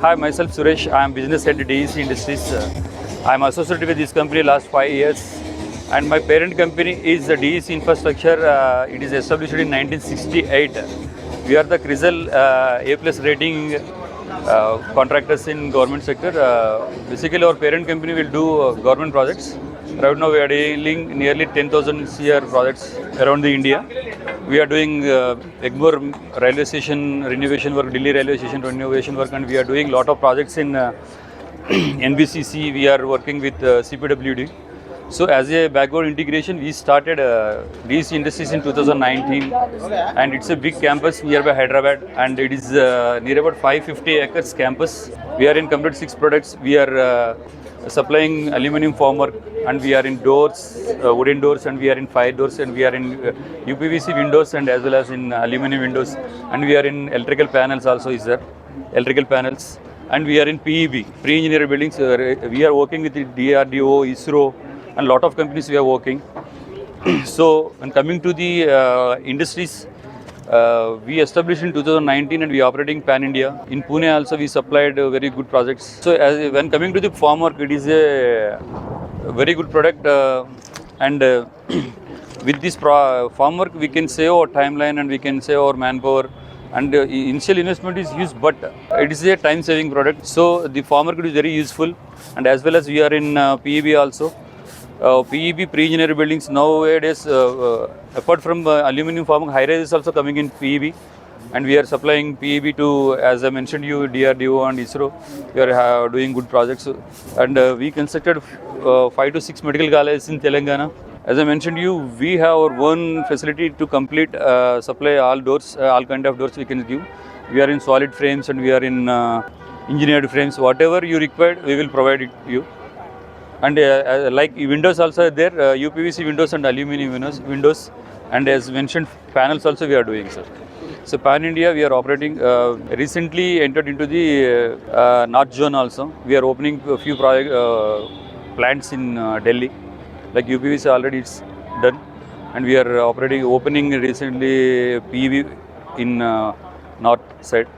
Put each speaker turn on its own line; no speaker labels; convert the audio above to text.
Hi, myself Suresh. I am business head at DEC Industries. I am associated with this company last 5 years, and my parent company is the DEC Infrastructure. It is established in 1968. We are the CRISIL A+ rating contractors in government sector. Basically, our parent company will do government projects. Right now, we are dealing nearly 10,000 CR projects around the India. We are doing Expo railway station renovation work, Delhi railway station renovation work, and we are doing lot of projects in NBCC. We are working with CPWD. So as a backward integration, we started DEC Industries in 2019, and it's a big campus nearby Hyderabad, and it is near about 550 acres campus. We are in complete 6 products. We are supplying aluminum formwork, and we are in doors, wooden doors, and we are in fire doors, and we are in UPVC windows, and as well as in aluminum windows, and we are in electrical panels also is there, electrical panels, and we are in PEB, pre-engineered buildings. We are working with the DRDO, ISRO, and lot of companies we are working. So, when coming to the industries, we established in 2019 and we are operating pan-India. In Pune also we supplied very good projects. So when coming to the formwork, it is a very good product, and with this formwork we can save our timeline and we can save our manpower, and initial investment is used, but it is a time saving product. So the formwork is very useful, and as well as we are in PEB also. PEB pre-engineered buildings nowadays, apart from aluminum formwork, high-rise is also coming in PEB, and we are supplying PEB to, as I mentioned you, DRDO and ISRO. We are doing good projects, and we constructed 5 to 6 medical colleges in Telangana. As I mentioned you, we have our own facility to complete supply all doors, all kind of doors we can give. We are in solid frames and we are in engineered frames. Whatever you require, we will provide it to you. And like windows also there, UPVC windows and aluminum windows, and as mentioned, panels also we are doing, sir. So pan India we are operating. Recently entered into the North Zone also. We are opening a few plants in Delhi. Like UPVC already it's done, and we are opening recently PEB in north side.